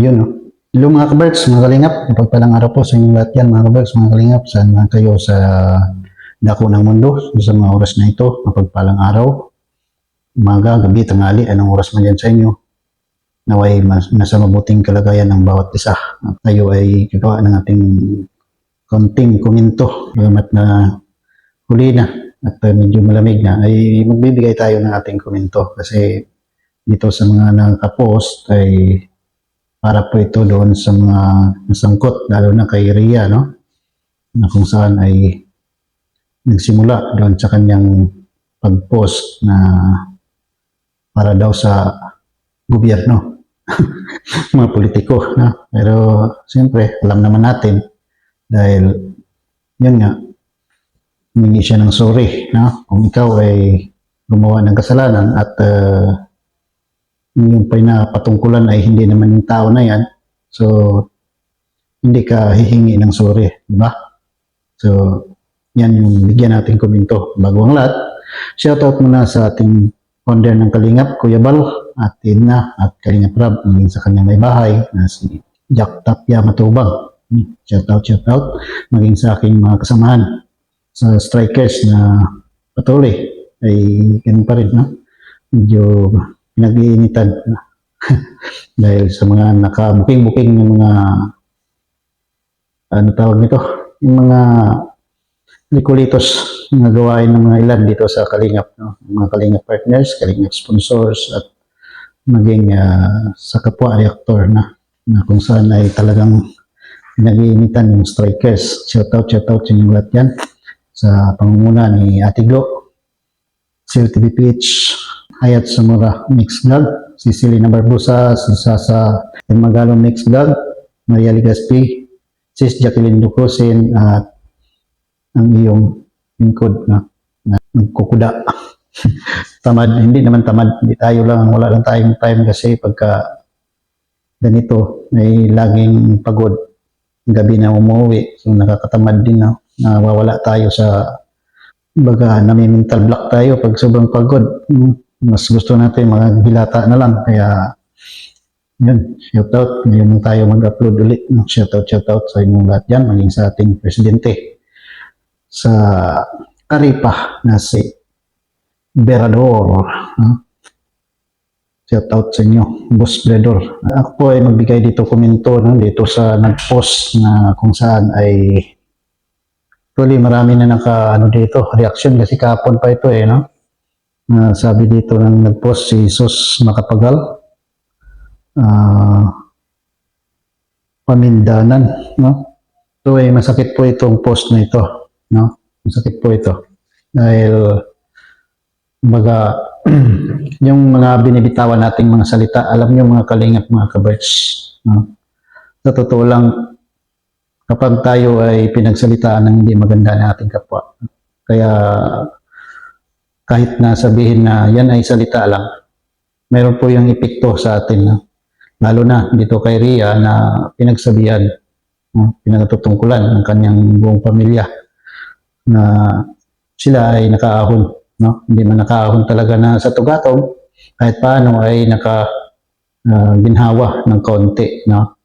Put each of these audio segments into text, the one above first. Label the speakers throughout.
Speaker 1: Yun, no? Hello mga kaberks, mga kalingap, pagpalang araw po sa inyong lahat yan mga kaberks, mga kalingap, saan man kayo sa dako ng mundo, sa mga oras na ito, mapagpalang araw, umaga, gabi, tanghali, anong oras man yan sa inyo, naway nasa mabuting kalagayan ng bawat isa, at tayo ay gagawa ng ating konting komento, bagamat na huli na, at medyo malamig na, ay magbibigay tayo ng ating komento, kasi dito sa mga nakapost ay para po ito doon sa mga nasangkot, lalo na kay Ria, no? Na kung saan ay nagsimula doon sa kanyang pag-post na para daw sa gobyerno, mga politiko, no? Pero siyempre, alam naman natin, dahil yun nga, humingi siya ng sorry, no? Kung ikaw ay gumawa ng kasalanan at yung pinapatungkulan ay hindi naman yung tao na yan, so hindi ka hihingi ng sorry, di ba? So yan yung bigyan natin komento. Bago ang lahat, shoutout muna sa ating founder ng Kalingap, Kuya Bal, at Tina, at Kalingap Rab, maging sa kanyang may bahay na si Jack Tapia Matubang. Shoutout, maging sa aking mga kasamahan sa strikers na patuloy ay ganun pa rin, no? Medyo pinag-iinitan dahil sa mga nakabuking-buking ng mga ano tawag nito, yung mga likulitos na gawain ng mga ilan dito sa Kalingap, no? Mga Kalingap partners, Kalingap sponsors, at maging sa kapwa reactor na kung saan ay talagang pinag-iinitan yung strikers. Shoutout sa inyong lahat yan sa pangunguna ni Ate Glo, Sir TVPH, Hayat Samura Mix Vlog, si Selena Barbosa, sa Magalo Mix Vlog, Maria Ligaspi, Sis Jacqueline Ducosin, at ang iyong lingkod na nagkukuda. Tamad, hindi naman tamad, hindi tayo lang, wala lang tayong time kasi pagka ganito ay laging pagod, gabi na umuwi, so nakakatamad din na nawawala tayo sa baga, nami-mental block tayo pag sobrang pagod. Mas gusto natin mga hilata na lang, kaya yun, shoutout, ngayon tayo mag-upload ulit, no? Shoutout sa inyong lahat yan, maging sa ating presidente sa Karipa na si Berador, no? Shoutout sa inyo, Boss Berador. Ako po ay magbigay dito komento, no? Dito sa nag-post na kung saan ay actually marami na dito, reaction kasi kahapon pa ito no? Sabi dito ng nag-post si Sus Makapagal, Pamindanan, no? So masakit po itong post na ito, no? Masakit po ito dahil baga yung mga binibitawan nating mga salita, alam niyo mga kalingap, mga kaberts, no? Sa totoo lang, kapag tayo ay pinagsalitaan ng hindi maganda ng ating kapwa, kaya kahit na sabihin na yan ay salita lang, meron po yung epekto sa atin, no? Lalo na dito kay Ria na pinagsabihan, no? Pinagtutungkulan ng kanyang buong pamilya na sila ay nakaahon, no? Hindi man nakaahon talaga na sa tugatong, kahit paano ay ginhawa ng kaunti, no?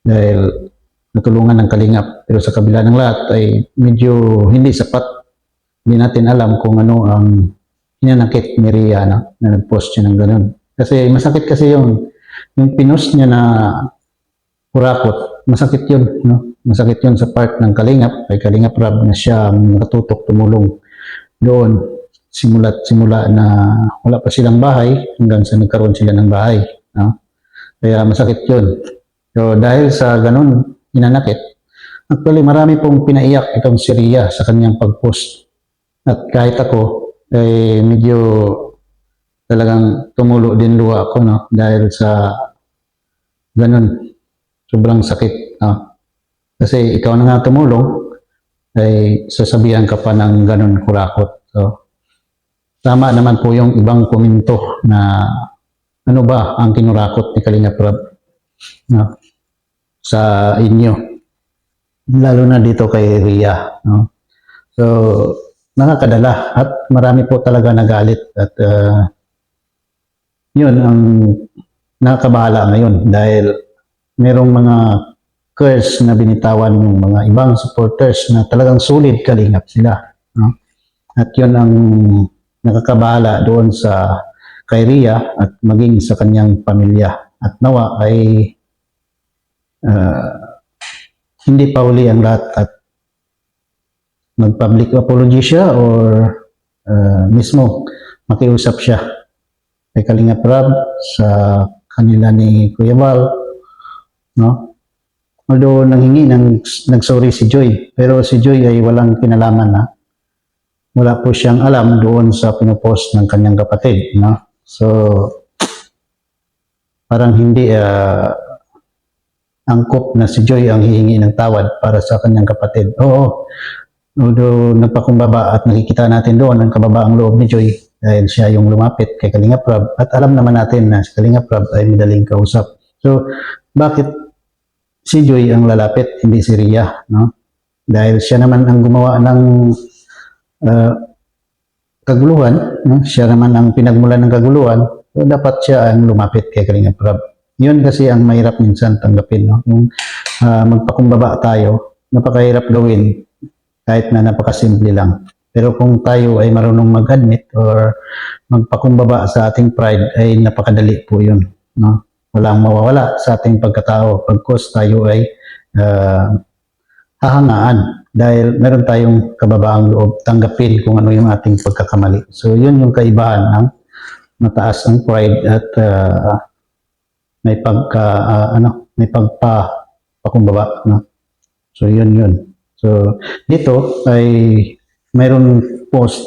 Speaker 1: Dahil natulungan ng Kalingap, pero sa kabila ng lahat ay medyo hindi sapat. Hindi natin alam kung ano ang hinanakit ni Ria, no? Na nag-post siya ng ganun. Kasi masakit kasi yung pinost niya na kurakot, masakit yun, no? Masakit yun sa part ng Kalingap, kay Kalingap Rab na siya ang nakatutok tumulong doon simula na wala pa silang bahay hanggang sa nagkaroon sila ng bahay, no? Kaya masakit yun. So dahil sa ganun hinanakit, actually marami pong pinaiyak itong si Ria sa kanyang pag-post. At kahit ako, eh, medyo talagang tumulo din luha ako, no? Dahil sa ganun, sobrang sakit, no? Kasi ikaw na nga tumulong, ay sasabihan ka pa ng ganun kurakot. So, tama naman po yung ibang komento na ano ba ang kinurakot ni Kalingap Rab, no? Sa inyo. Lalo na dito kay Ria, no? So, nakakadala at marami po talaga nagalit at yun ang nakakabahala ngayon dahil merong mga curse na binitawan ng mga ibang supporters na talagang solid kalingap sila. No? At yun ang nakakabahala doon sa kay Ria at maging sa kanyang pamilya. At nawa ay hindi pa uli ang lahat at mag-public apology siya or mismo makiusap siya kay Kalingap Rab sa kanila ni Kuya Val, no? Although nagsorry si Joy, pero si Joy ay walang kinalaman na wala po siyang alam doon sa pinupost ng kanyang kapatid, no? So parang hindi angkop na si Joy ang hihingi ng tawad para sa kanyang kapatid. Oo, although nagpakumbaba at nakikita natin doon ang kababaang loob ni Joy dahil siya yung lumapit kay Kalingap Rab at alam naman natin na si Kalingap Rab ay madaling kausap. So, bakit si Joy ang lalapit, hindi si Ria, no? Dahil siya naman ang gumawa ng kaguluhan, no? Siya naman ang pinagmulan ng kaguluhan, so dapat siya ang lumapit kay Kalingap Rab. Yun kasi ang mahirap minsan tanggapin, no? Yung magpakumbaba tayo, napakahirap gawin kahit na napakasimple lang. Pero kung tayo ay marunong mag-admit or magpakumbaba sa ating pride, ay napakadali po yun, no? Walang mawawala sa ating pagkatao pagkos tayo ay hahangaan dahil meron tayong kababaang loob tanggapin kung ano yung ating pagkakamali. So yun yung kaibahan ng mataas ang pride at may pagpakumbaba, no? So yun. So dito ay mayroon post,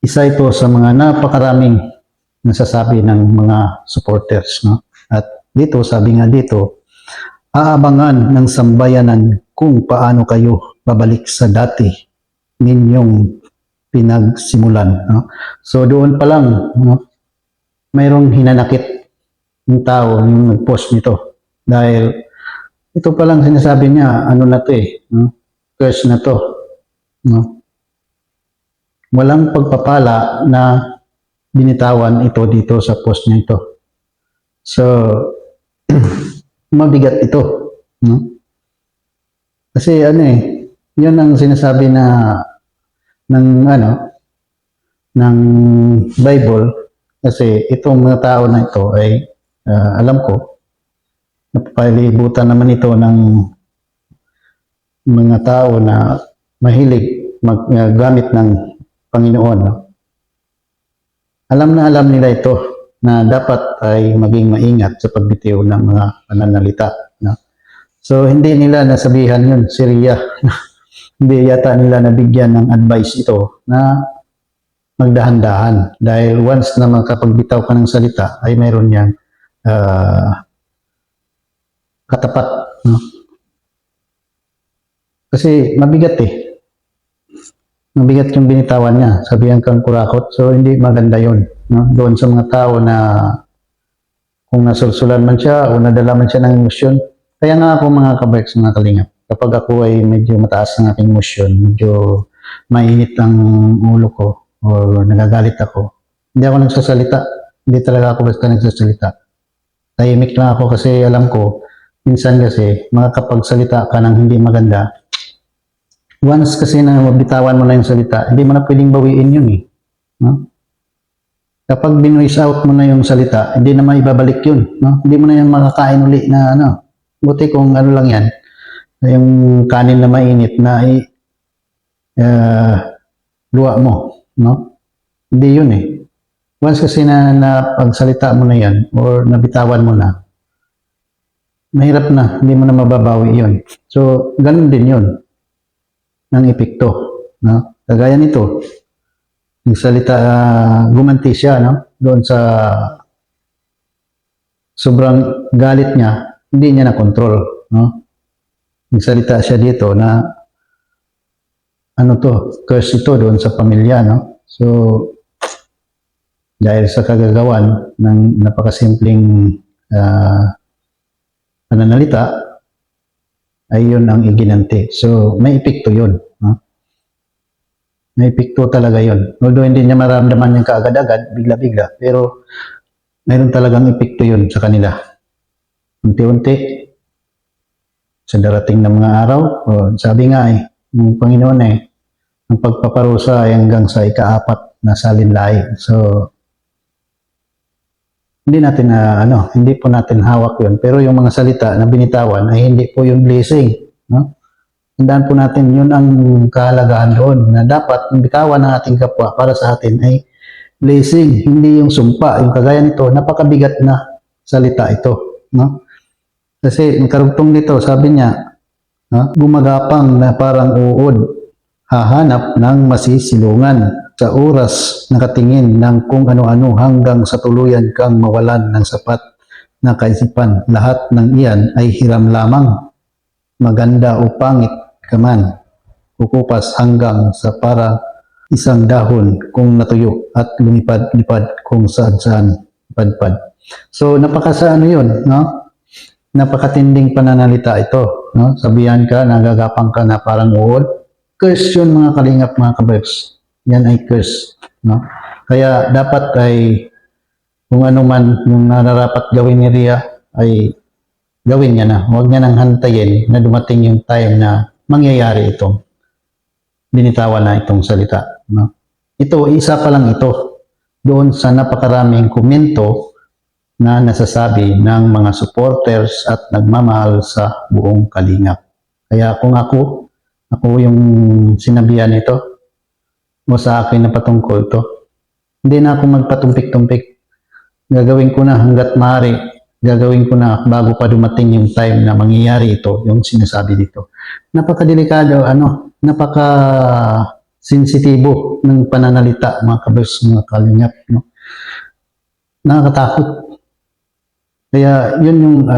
Speaker 1: isa ito sa mga napakaraming nasasabi ng mga supporters, no? At dito, sabi nga dito, aabangan ng sambayanan kung paano kayo babalik sa dati ninyong pinagsimulan, no? So doon pa lang, no, mayroong hinanakit ng tao yung nag-post nito dahil ito pa lang sinasabi niya, ano na to no? Curse na to, no? Walang pagpapala na binitawan ito dito sa post niya ito. So, mabigat ito, no? Kasi yun ang sinasabi na ng Bible, kasi itong mga tao na ito ay alam ko napapalibutan naman ito ng mga tao na mahilig maggamit ng Panginoon, no? Alam na alam nila ito na dapat ay maging maingat sa pagbitiw ng mga pananalita, no? So hindi nila nasabihan yun si Ria. Hindi yata nila nabigyan ng advice ito na magdahan-dahan dahil once na makapagbitaw ka ng salita ay mayroon niyang katapat, no? Kasi mabigat mabigat yung binitawan niya, sabihan kang kurakot, so hindi maganda yun, no? Doon sa mga tao na kung nasulsulan man siya o nadala man siya ng emosyon. Kaya nga ako mga kaberks, mga kalingap, kapag ako ay medyo mataas ng aking emosyon, medyo mainit ang ulo ko o nagagalit ako, hindi ako nagsasalita, hindi talaga ako basta nagsasalita. Tahimik lang ako kasi alam ko, minsan kasi makakapagsalita ka ng hindi maganda, once kasi na mabitawan mo na yung salita, hindi mo na pwedeng bawiin yun no? Kapag binoise out mo na yung salita, hindi na maibabalik yun, no? Hindi mo na yan makakain uli na buti kung lang yan, yung kanin na mainit na luwa mo, no? Hindi yun Once kasi na pagsalita mo na yan or nabitawan mo na, mahirap na, hindi mo na mababawi yun. So, ganun din yun ng epekto, no? Kagaya nito, nagsalita, gumanti siya, no? Doon sa sobrang galit niya, hindi niya na-control, no? Nagsalita siya dito na curse ito doon sa pamilya, no? So, dahil sa kagagawan ng napakasimpleng pananalita, ay yun ang iginanti. So, may epekto yun, no? May epekto talaga yun. Although hindi niya maramdaman yung kaagad-agad, bigla-bigla, pero mayroon talagang epekto yun sa kanila. unti-unti sa darating na mga araw. O, sabi nga ng Panginoon ang pagpaparusa ay hanggang sa ika-4 na salinlahi. So, hindi po natin hawak yun. Pero yung mga salita na binitawan ay hindi po yung blessing. No? Tandaan po natin, yun ang kahalagahan doon, na dapat yung bitawan ng ating kapwa para sa atin ay blessing, hindi yung sumpa. Yung kagaya nito, napakabigat na salita ito. No? Kasi ang karugtong nito, sabi niya, gumagapang na parang uod, hahanap ng masisilungan sa oras nakatingin ng kung ano-ano hanggang sa tuluyan kang mawalan ng sapat na kaisipan. Lahat ng iyan ay hiram lamang, maganda o pangit ka man, kukupas hanggang sa para isang dahon kung natuyo at lumipad-lipad kung saan-saan padpad. So yun, no? Napakatinding pananalita ito, no? Sabihan ka, nagagapang ka na parang uod. Curse yun mga kalingap, mga kabers. Yan ay curse, no? Kaya dapat ay kung ano man yung nararapat gawin ni Ria ay gawin niya na. Huwag niya nang hantayin na dumating yung time na mangyayari itong binitawan na itong salita, no? Ito, isa pa lang ito doon sa napakaraming komento na nasasabi ng mga supporters at nagmamahal sa buong kalingap. Kaya kung ako yung sinabihan ito o sa akin na patungkol to, hindi na ako magpatumpik-tumpik. Gagawin ko na hanggat maaari. Gagawin ko na bago pa dumating yung time na mangyayari ito, yung sinasabi dito. Napakadelikado, napaka-sensitibo ng pananalita, mga kabers, mga kalingap, no? Nakakatakot. Kaya yun yung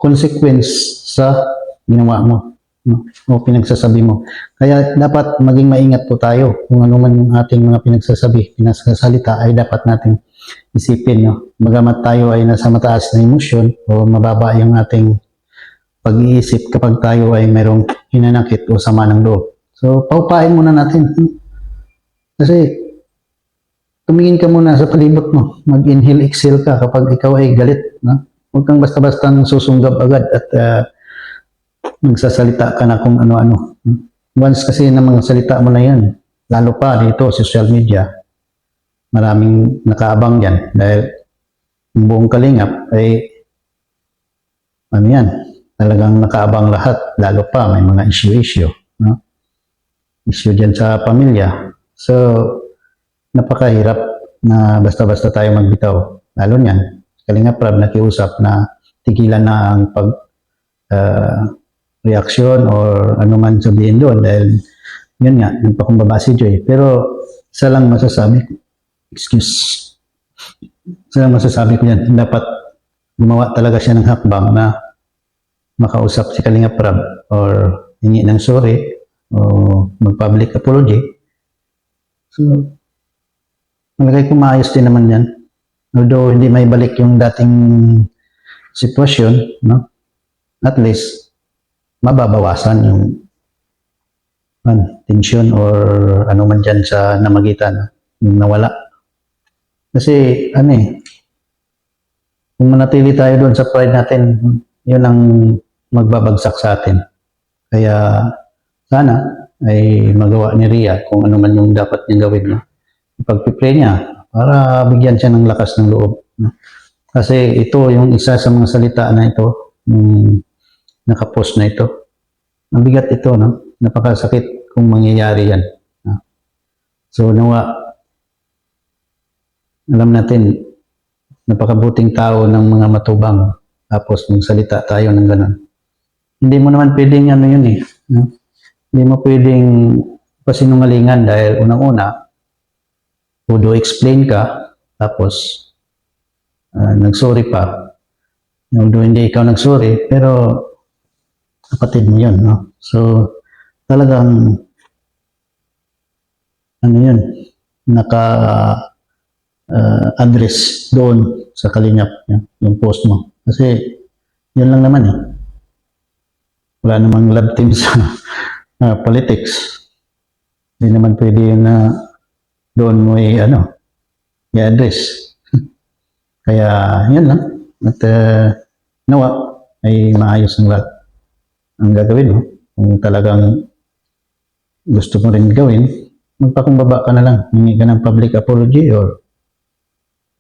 Speaker 1: consequence sa ginawa mo, no? O pinagsasabi mo. Kaya dapat maging maingat po tayo kung ano man yung ating mga pinagsasalita ay dapat natin isipin, no? Bagamat tayo ay nasa mataas na emosyon o mababa yung ating pag-iisip kapag tayo ay mayroong hinanakit o sama ng loob. So, paupain muna natin. Kasi tumingin ka muna sa palibot mo. Mag-inhale, exhale ka kapag ikaw ay galit. No? Huwag kang basta-bastang susunggab agad at magsasalita ka na kung ano-ano. Once kasi na mga salita mo na yan, lalo pa dito, social media, maraming nakaabang yan dahil yung buong kalingap ay talagang nakaabang lahat, lalo pa may mga issue, no? Issue dyan sa pamilya. So, napakahirap na basta-basta tayo magbitaw. Lalo niyan, Kalingap Rab nakiusap na tigilan na ang reaksyon or ano man sabihin doon dahil yun nga, nagpakumbaba si Joy. Pero isa lang masasabi ko yan, dapat gumawa talaga siya ng hakbang na makausap si Kalingap Rab or hingi ng sorry o mag-public apology. So, malagay ko maayos din naman yan. Although hindi may balik yung dating sitwasyon, no? At least, mababawasan yung tension or ano man dyan sa namagitan, yung nawala. Kasi, kung manatili tayo doon sa pride natin, yun ang magbabagsak sa atin. Kaya, sana ay magawa ni Ria kung ano man yung dapat niyang gawin. No? Ipag-pray niya para bigyan siya ng lakas ng loob. No? Kasi ito, yung isa sa mga salita na ito, nakapost na ito. Mabigat ito, no? Napakasakit kung mangyayari yan. No? So, alam natin, napakabuting tao ng mga matubang. Tapos magsalita tayo ng ganun. Hindi mo naman pwedeng yun eh. No? Hindi mo pwedeng pasinungalingan dahil unang-una, do explain ka, tapos nagsorry pa. Although hindi ikaw nagsorry, pero kapatid mo yun. No? So, talagang naka-address doon sa Kalingap yung post mo. Kasi, yun lang naman eh. Wala namang love team sa politics. Hindi naman pwede yun na doon mo i-address. Kaya, yun lang. At nawa ay maayos ang lahat ang gagawin mo. Kung talagang gusto mo rin gawin, magpakumbaba ka na lang, hingi ka ng public apology or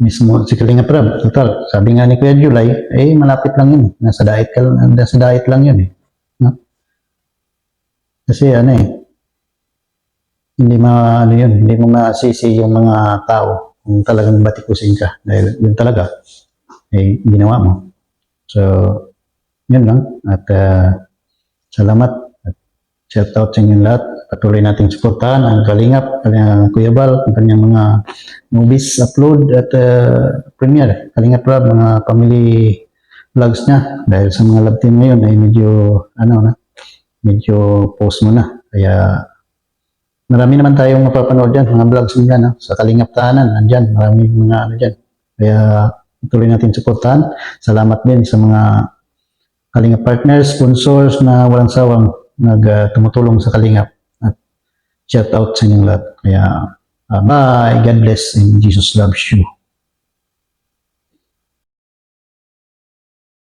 Speaker 1: mismo si Kalinga Prab. Total, sabi nga ni Kuya July, malapit lang yun. Nasa diet lang yun eh. No? Kasi hindi mo masisi yung mga tao kung talagang batikusin ka. Dahil yun talaga, ginawa mo. So, yun lang. At salamat. At shout out sa inyong lahat. Patuloy nating suportahan ang Kalingap, Kuya Bal, ang kanyang mga movies upload at premiere. Kalingap Prab, mga family vlogs niya. Dahil sa mga love team ngayon ay medyo post mo na. Kaya marami naman tayong mapapanood dyan, mga vlogs nila, no? Sa Kalingap Tahanan, nandyan, marami mga dyan. Kaya tuloy natin suportahan. Salamat din sa mga Kalingap partners, sponsors na walang sawang tumutulong sa Kalingap. At shout out sa inyong lahat. Kaya bye, God bless, and Jesus loves you.